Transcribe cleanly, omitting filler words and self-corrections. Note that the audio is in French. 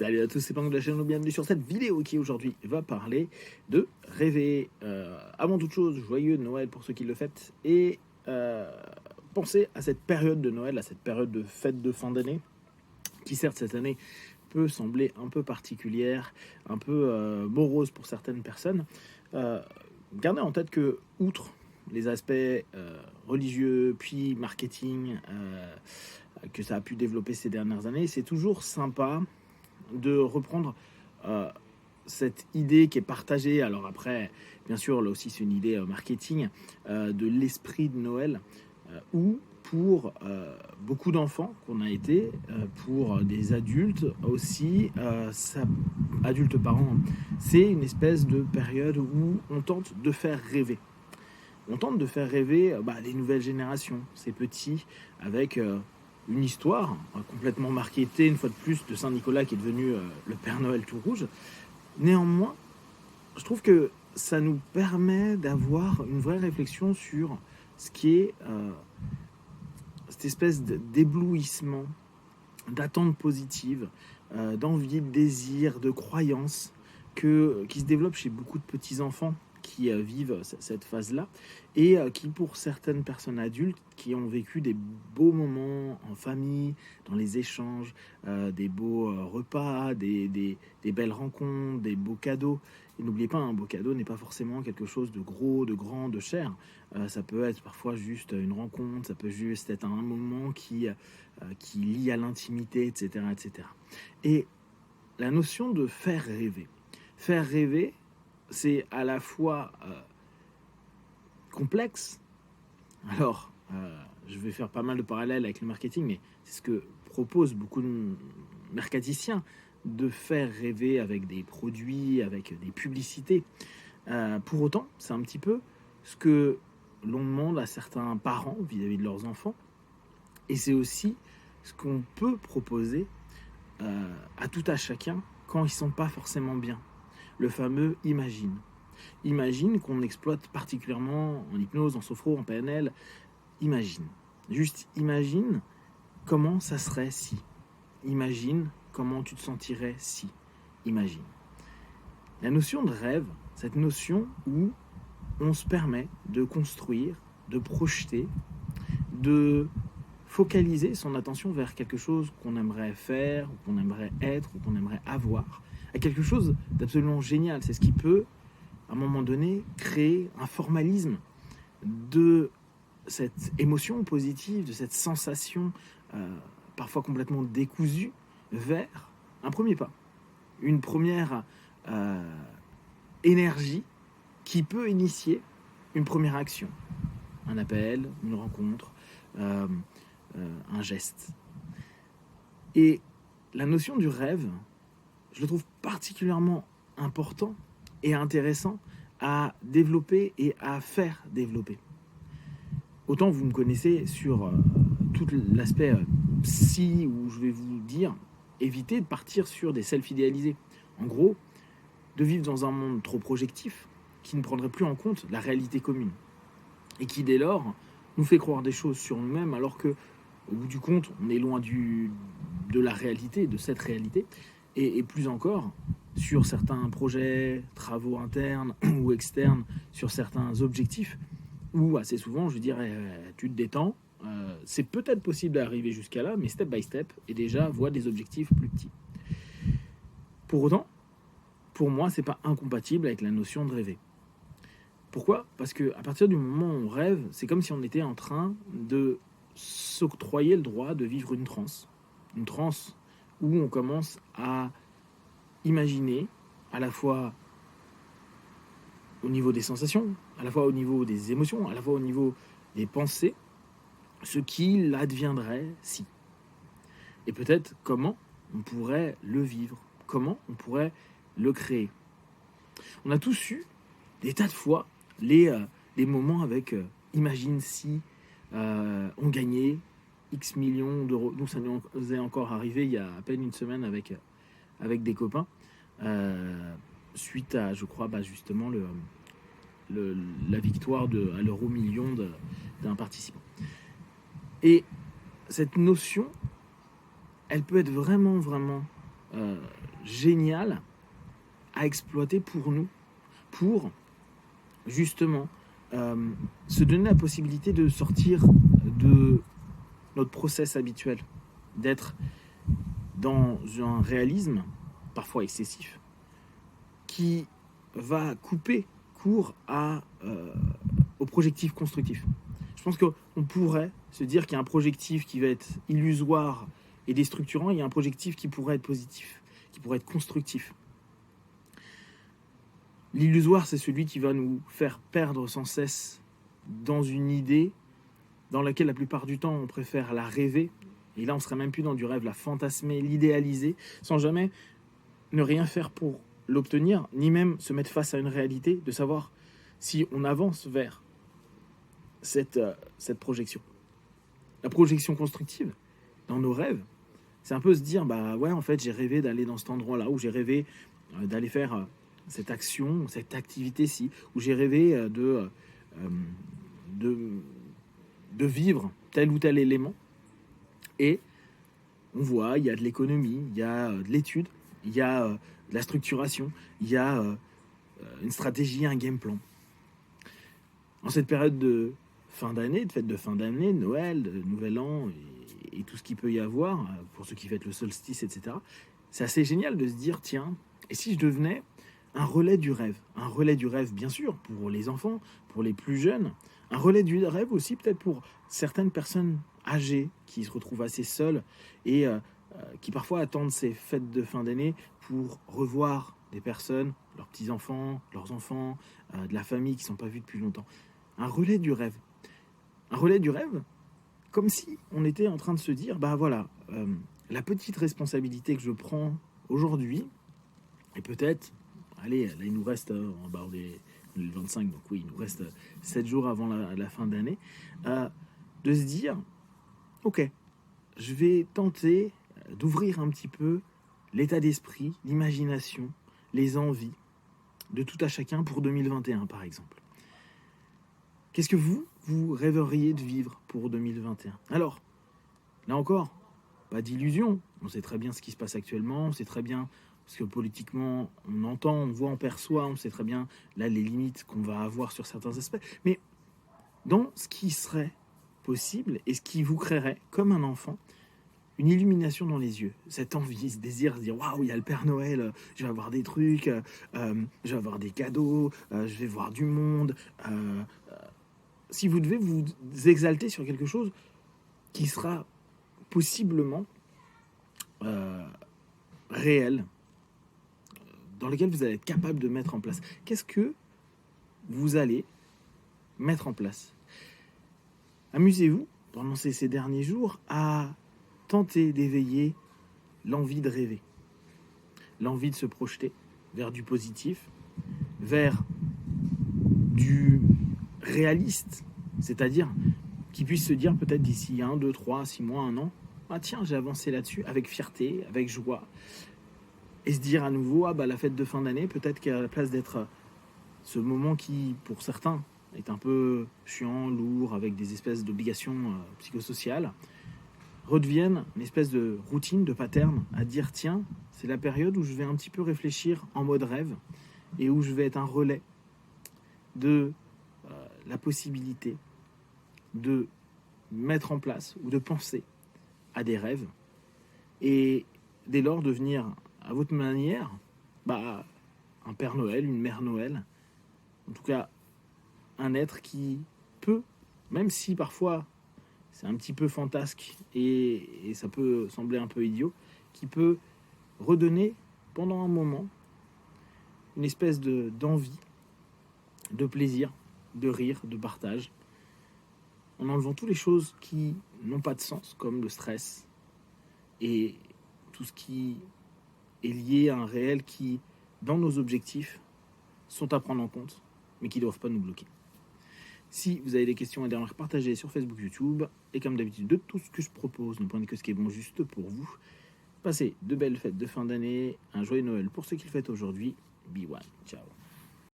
Salut à tous, c'est Pang de la chaîne, bienvenue sur cette vidéo qui aujourd'hui va parler de rêver. Avant toute chose, joyeux Noël pour ceux qui le fêtent et pensez à cette période de Noël, à cette période de fête de fin d'année qui certes cette année peut sembler un peu particulière, un peu morose pour certaines personnes. Gardez en tête que outre les aspects religieux puis marketing que ça a pu développer ces dernières années, c'est toujours sympa de reprendre cette idée qui est partagée. Alors après, bien sûr, là aussi c'est une idée marketing de l'esprit de Noël, où pour beaucoup d'enfants qu'on a été, pour des adultes aussi, adultes parents, c'est une espèce de période où on tente de faire rêver. On tente de faire rêver les nouvelles générations, ces petits, avec une histoire complètement marketée, une fois de plus, de Saint-Nicolas qui est devenu le Père Noël tout rouge. Néanmoins, je trouve que ça nous permet d'avoir une vraie réflexion sur ce qui est cette espèce d'éblouissement, d'attente positive, d'envie, de désir, de croyance qui se développe chez beaucoup de petits-enfants qui vivent cette phase-là, et qui, pour certaines personnes adultes qui ont vécu des beaux moments en famille, dans les échanges, des beaux repas, des belles rencontres, des beaux cadeaux. Et n'oubliez pas, un beau cadeau n'est pas forcément quelque chose de gros, de grand, de cher. Ça peut être parfois juste une rencontre, ça peut juste être un moment qui lie à l'intimité, etc., etc. Et la notion de faire rêver, c'est à la fois complexe. Alors, je vais faire pas mal de parallèles avec le marketing, mais c'est ce que proposent beaucoup de mercaticiens, de faire rêver avec des produits, avec des publicités. Pour autant, c'est un petit peu ce que l'on demande à certains parents vis-à-vis de leurs enfants, et c'est aussi ce qu'on peut proposer à tout à chacun quand ils ne sont pas forcément bien. Le fameux imagine. Imagine qu'on exploite particulièrement en hypnose, en sophro, en PNL. Imagine. Juste imagine comment ça serait si. Imagine comment tu te sentirais si. Imagine. La notion de rêve, cette notion où on se permet de construire, de projeter, de focaliser son attention vers quelque chose qu'on aimerait faire, ou qu'on aimerait être, ou qu'on aimerait avoir, à quelque chose d'absolument génial. C'est ce qui peut, à un moment donné, créer un formalisme de cette émotion positive, de cette sensation parfois complètement décousue, vers un premier pas, une première énergie qui peut initier une première action, un appel, une rencontre, un geste. Et la notion du rêve, je le trouve particulièrement important et intéressant à développer et à faire développer. Autant vous me connaissez sur tout l'aspect psy, où je vais vous dire, évitez de partir sur des self idéalisés. En gros, de vivre dans un monde trop projectif qui ne prendrait plus en compte la réalité commune et qui, dès lors, nous fait croire des choses sur nous-mêmes alors que, au bout du compte, on est loin de la réalité, de cette réalité, et plus encore, sur certains projets, travaux internes ou externes, sur certains objectifs, où assez souvent, je dirais, tu te détends, c'est peut-être possible d'arriver jusqu'à là, mais step by step, et déjà, vois des objectifs plus petits. Pour autant, pour moi, c'est pas incompatible avec la notion de rêver. Pourquoi ? Parce qu'à partir du moment où on rêve, c'est comme si on était en train de s'octroyer le droit de vivre une transe où on commence à imaginer, à la fois au niveau des sensations, à la fois au niveau des émotions, à la fois au niveau des pensées, ce qu'il adviendrait si. Et peut-être comment on pourrait le vivre, comment on pourrait le créer. On a tous eu des tas de fois des moments avec imagine si on gagnait X millions d'euros. Nous, ça nous est encore arrivé il y a à peine une semaine avec des copains, suite à, je crois, justement la victoire à l'euro million d'un participant. Et cette notion, elle peut être vraiment, vraiment génial à exploiter pour nous, pour justement se donner la possibilité de sortir de notre process habituel, d'être dans un réalisme parfois excessif qui va couper court au projectif constructif. Je pense qu'on pourrait se dire qu'il y a un projectif qui va être illusoire et déstructurant, il y a un projectif qui pourrait être positif, qui pourrait être constructif. L'illusoire, c'est celui qui va nous faire perdre sans cesse dans une idée dans laquelle la plupart du temps on préfère la rêver, et là on serait même plus dans du rêve, la fantasmer, l'idéaliser, sans jamais ne rien faire pour l'obtenir, ni même se mettre face à une réalité, de savoir si on avance vers cette projection. La projection constructive dans nos rêves, c'est un peu se dire, bah ouais, en fait, j'ai rêvé d'aller dans cet endroit-là, ou j'ai rêvé d'aller faire cette action, cette activité-ci, où j'ai rêvé de vivre tel ou tel élément. Et on voit, il y a de l'économie, il y a de l'étude, il y a de la structuration, il y a une stratégie, un game plan. En cette période de fin d'année, de fête de fin d'année, Noël, de Nouvel An et tout ce qu'il peut y avoir, pour ceux qui fêtent le solstice, etc., c'est assez génial de se dire, tiens, et si je devenais un relais du rêve? Un relais du rêve, bien sûr, pour les enfants, pour les plus jeunes, un relais du rêve aussi peut-être pour certaines personnes âgées qui se retrouvent assez seules et qui parfois attendent ces fêtes de fin d'année pour revoir des personnes, leurs petits-enfants, leurs enfants, de la famille qui ne sont pas vus depuis longtemps. Un relais du rêve. Un relais du rêve, comme si on était en train de se dire, bah voilà, la petite responsabilité que je prends aujourd'hui, et peut-être, allez, là il nous reste, on est le 25, donc oui, il nous reste 7 jours avant la fin d'année, de se dire, ok, je vais tenter d'ouvrir un petit peu l'état d'esprit, l'imagination, les envies de tout à chacun pour 2021, par exemple. Qu'est-ce que vous rêveriez de vivre pour 2021? Alors, là encore, pas d'illusion. On sait très bien ce qui se passe actuellement, on sait très bien ce que politiquement on entend, on voit, on perçoit, on sait très bien là les limites qu'on va avoir sur certains aspects. Mais dans ce qui serait possible et ce qui vous créerait, comme un enfant, une illumination dans les yeux, cette envie, ce désir de se dire waouh, il y a le Père Noël, je vais avoir des trucs, je vais avoir des cadeaux, je vais voir du monde. Si vous devez vous exalter sur quelque chose qui sera possiblement réel, dans lequel vous allez être capable de mettre en place, qu'est-ce que vous allez mettre en place? Amusez-vous pendant ces derniers jours à tenter d'éveiller l'envie de rêver, l'envie de se projeter vers du positif, vers du réaliste, c'est-à-dire qui puisse se dire peut-être d'ici 1, 2, 3, 6 mois, 1 an, ah tiens, j'ai avancé là-dessus avec fierté, avec joie, et se dire à nouveau, ah bah la fête de fin d'année, peut-être qu'à la place d'être ce moment qui, pour certains, est un peu chiant, lourd, avec des espèces d'obligations psychosociales, redeviennent une espèce de routine, de pattern, à dire tiens, c'est la période où je vais un petit peu réfléchir en mode rêve et où je vais être un relais de la possibilité de mettre en place ou de penser à des rêves et dès lors devenir à votre manière un Père Noël, une Mère Noël, en tout cas un être qui peut, même si parfois c'est un petit peu fantasque et ça peut sembler un peu idiot, qui peut redonner pendant un moment une espèce d'envie, de plaisir, de rire, de partage, en enlevant toutes les choses qui n'ont pas de sens, comme le stress et tout ce qui est lié à un réel qui, dans nos objectifs, sont à prendre en compte, mais qui ne doivent pas nous bloquer. Si vous avez des questions et des remarques, partagez sur Facebook, YouTube, et comme d'habitude, de tout ce que je propose, ne prenez que ce qui est bon juste pour vous. Passez de belles fêtes de fin d'année, un joyeux Noël pour ceux qui le fêtent aujourd'hui. Be one, ciao.